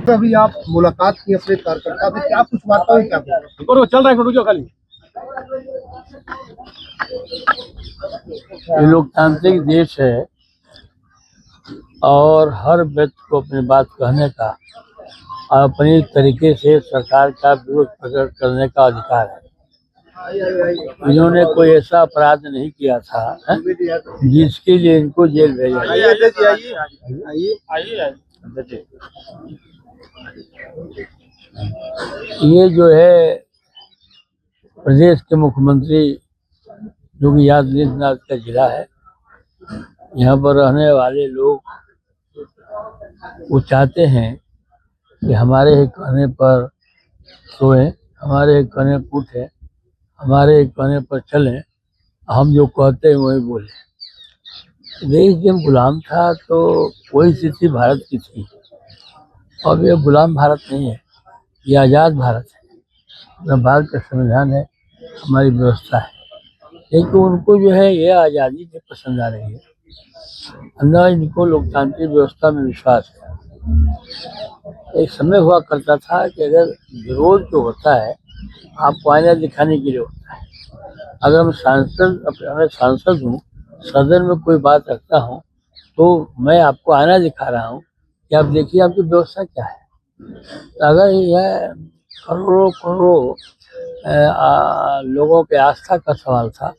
अभी आप मुलाकात की अपने कार्यकर्ता से, क्या कुछ वार्ता हुई, क्या चल रहा है खाली। ये लोकतांत्रिक देश है और हर व्यक्ति को अपनी बात कहने का और अपनी तरीके से सरकार का विरोध प्रकट करने का अधिकार है। इन्होंने कोई ऐसा अपराध नहीं किया था जिसके लिए इनको जेल भेजा गया। ये जो है प्रदेश के मुख्यमंत्री योगी आदित्यनाथ का जिला है। यहाँ पर रहने वाले लोग वो चाहते हैं कि हमारे ही कहने पर सोएं, हमारे ही कहने पर उठें, हमारे ही कहने पर चलें, हम जो कहते हैं वही बोले। देश जब गुलाम था तो वही स्थिति भारत की थी। अब ये गुलाम भारत नहीं है, ये आज़ाद भारत है। अपना भारत का संविधान है, हमारी व्यवस्था है, लेकिन उनको जो है ये आज़ादी नहीं पसंद आ रही है, न इनको लोकतांत्रिक व्यवस्था में विश्वास है। एक समय हुआ करता था कि अगर विरोध जो होता है आपको आईना दिखाने के लिए होता है। अगर मैं सांसद हूँ, सदन में कोई बात रखता हूँ तो मैं आपको आईना दिखा रहा हूँ कि आप देखिए आपकी व्यवस्था क्या है। तो अगर यह करोड़ों करोड़ों लोगों के आस्था का सवाल था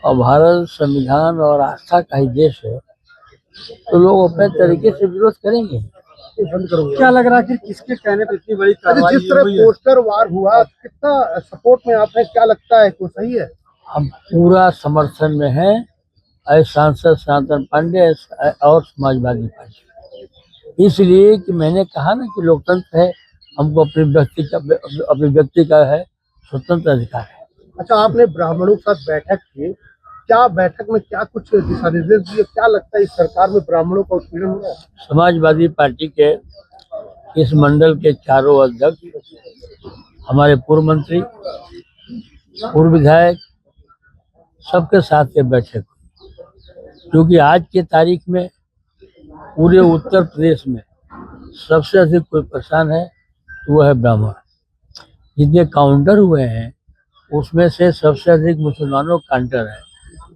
और भारत संविधान और आस्था का ही देश है, तो लोग अपने तरीके से विरोध करेंगे। क्या लग रहा है कि किसके कहने पर इतनी बड़ी कार्रवाई? जिस तरह पोस्टर वार हुआ, कितना सपोर्ट में आप हैं, क्या लगता है को सही है? हम पूरा समर्थन में हैं सांसद सनातन पांडे और समाजवादी पार्टी, इसलिए कि मैंने कहा ना कि लोकतंत्र है, हमको अपने व्यक्ति का है स्वतंत्र अधिकार है। अच्छा, आपने ब्राह्मणों के साथ बैठक की, क्या बैठक में क्या कुछ दिशा निर्देश दिए? क्या लगता है इस सरकार में ब्राह्मणों का उत्पीड़न हो रहा है? समाजवादी पार्टी के इस मंडल के चारों अध्यक्ष, हमारे पूर्व मंत्री, पूर्व विधायक, सबके साथ ये बैठक हुई, क्योंकि आज के तारीख में पूरे उत्तर प्रदेश में सबसे अधिक कोई परेशान है तो वह है ब्राह्मण। जितने काउंटर हुए हैं उसमें से सबसे अधिक मुसलमानों काउंटर है,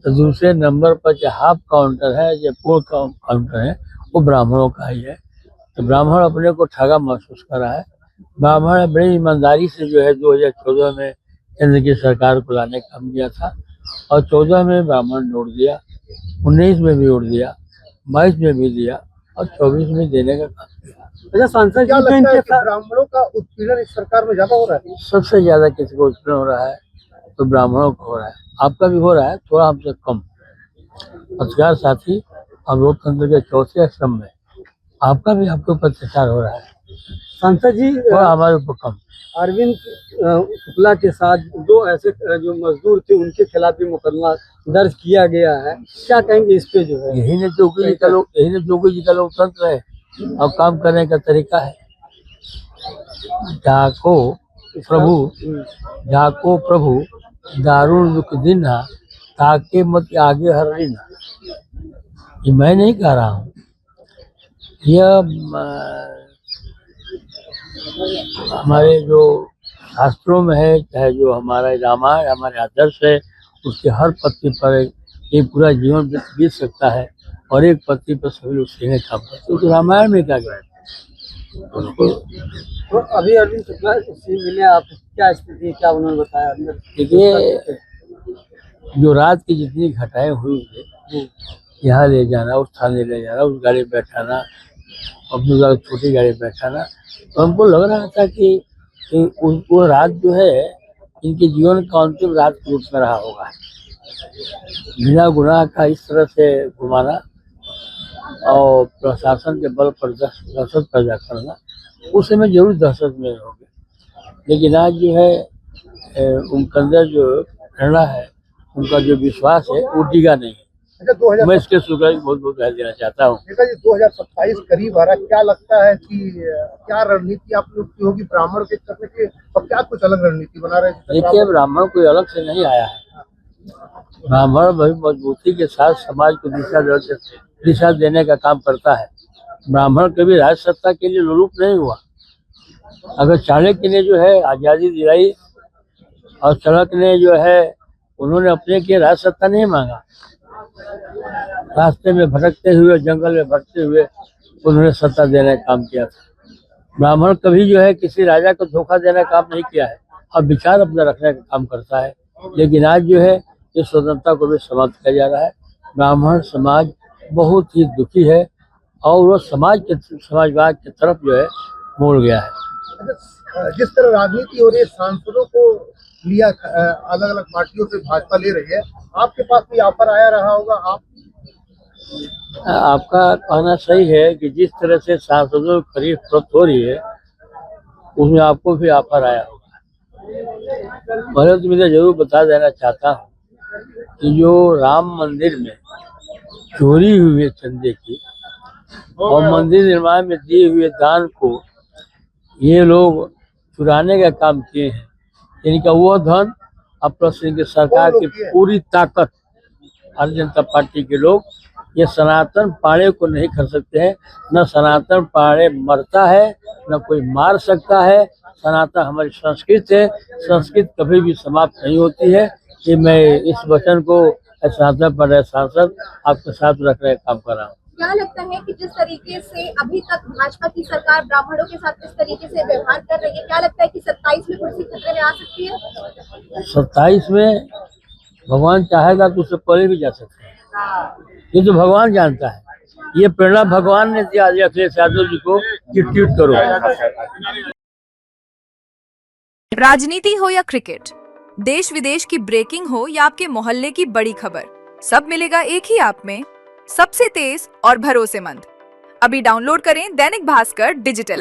तो दूसरे नंबर पर जो हाफ काउंटर है, जो पूर्ण काउंटर है, वो ब्राह्मणों का ही है। तो ब्राह्मण अपने को ठगा महसूस कर रहा है। ब्राह्मण बड़ी ईमानदारी से जो है 2014 में केंद्र की सरकार को लाने का काम किया था और 14 में ब्राह्मण जोड़ दिया, 19 में भी जोड़ दिया, 22 में भी दिया और 24 में देने का काम किया। अच्छा, सांसद क्या लगता है कि ब्राह्मणों का उत्पीड़न इस सरकार में ज्यादा हो रहा है? सबसे ज्यादा किसी को उत्पीड़न हो रहा है तो ब्राह्मणों को हो रहा है। आपका भी हो रहा है, थोड़ा हमसे कम। पत्रकार साथी और लोकतंत्र के चौथे स्तंभ में आपका भी आपके ऊपर अत्याचार हो रहा है। सांसद जी, थोड़ा हमारे ऊपर कम। अरविंद शुक्ला के साथ दो ऐसे जो मजदूर थे उनके खिलाफ भी मुकदमा दर्ज किया गया है, क्या कहेंगे इस पे? जो है यही ने जोगी जी का लोकतंत्र है और काम करने का तरीका है। जाको प्रभु दारुण दुख दिन ताके मत आगे हर ना। ये मैं नहीं कह रहा हूँ, यह हमारे जो शास्त्रों में है, चाहे जो हमारा रामायण हमारे आदर्श है, उसके हर पत्ती पर एक पूरा जीवन बीत सकता है और एक पत्ती पर सभी लोग सीने काम करते हैं। तो रामायण में क्या गया तो अभी अरविंद शुक्ला से मिले आप, क्या स्थिति, क्या उन्होंने बताया अंदर? देखिए, जो रात की जितनी घटनाएं हुई है, यहाँ ले जाना, उस थाने ले जाना, उस गाड़ी बैठाना, अपनी छोटी गाड़ी बैठाना, तो हमको लग रहा था कि वो रात जो है इनके जीवन का अंतिम रात के रूप में रहा होगा। बिना गुनाह का इस तरह से घुमाना और प्रशासन के बल पर दहशत पैदा करना, उस समय जरूर दहशत में हो गया। लेकिन आज जो है उनके अंदर जो प्रेरणा है, उनका जो विश्वास है, वो डिगा नहीं है। मैं इसके शुक्ला की बहुत बहुत बधाई देना चाहता हूँ। 2027 करीब आ रहा है, क्या लगता है कि क्या रणनीति आप लोग की होगी ब्राह्मण के करने की, और क्या कुछ अलग रणनीति बना रहे हैं? देखिए, ब्राह्मण कोई अलग से नहीं आया है। ब्राह्मण भाई मजबूती के साथ समाज को दिशा देने का काम करता है। ब्राह्मण कभी राज सत्ता के लिए लोलुप नहीं हुआ। अगर चाणक्य ने जो है आजादी दिलाई और चाणक्य ने जो है उन्होंने अपने के राज सत्ता नहीं मांगा, रास्ते में भटकते हुए जंगल में भटकते हुए उन्होंने सत्ता देने का काम किया था। ब्राह्मण कभी जो है किसी राजा को धोखा देने का काम नहीं किया है, अब विचार अपना रखने का काम करता है। लेकिन आज जो है इस स्वतंत्रता को भी समाप्त किया जा रहा है। ब्राह्मण समाज बहुत ही दुखी है और वो समाजवाद की तरफ जो है मोड़ गया है। जिस तरह राजनीति हो रही है, सांसदों को लिया अलग अलग पार्टियों से भाजपा ले रही है, आपके पास भी ऑफर आया रहा होगा? आपका कहना सही है कि जिस तरह से सांसदों की खरीद फरोख्त हो रही है उसमें आपको भी ऑफर आया होगा। पहले तो मैं जरूर बता देना चाहता हूँ कि जो राम मंदिर में चोरी हुई है चंदे की और मंदिर निर्माण में दिए हुए दान को ये लोग चुराने का काम किए हैं, इनका वो धन अब प्रश्न की सरकार की पूरी ताकत भारतीय जनता पार्टी के लोग ये सनातन पाड़े को नहीं कर सकते हैं। न सनातन पाड़े मरता है न कोई मार सकता है। सनातन हमारी संस्कृति है, संस्कृति कभी भी समाप्त नहीं होती है। कि मैं इस वचन को सनातन पाड़े सांसद आपके साथ रखने का काम कर रहा हूँ। क्या लगता है कि जिस तरीके से अभी तक भाजपा की सरकार ब्राह्मणों के साथ किस तरीके से व्यवहार कर रही है, क्या लगता है कि 27 में कुर्सी खतरे में आ सकती है? 27 में भगवान चाहेगा तो उससे पहले भी जा सकते हैं, ये तो भगवान जानता है। ये प्रेरणा भगवान ने दिया अखिलेश यादव जी को कि ट्वीट करो। राजनीति हो या क्रिकेट, देश विदेश की ब्रेकिंग हो या आपके मोहल्ले की बड़ी खबर, सब मिलेगा एक ही ऐप में, सबसे तेज और भरोसेमंद। अभी डाउनलोड करें दैनिक भास्कर डिजिटल।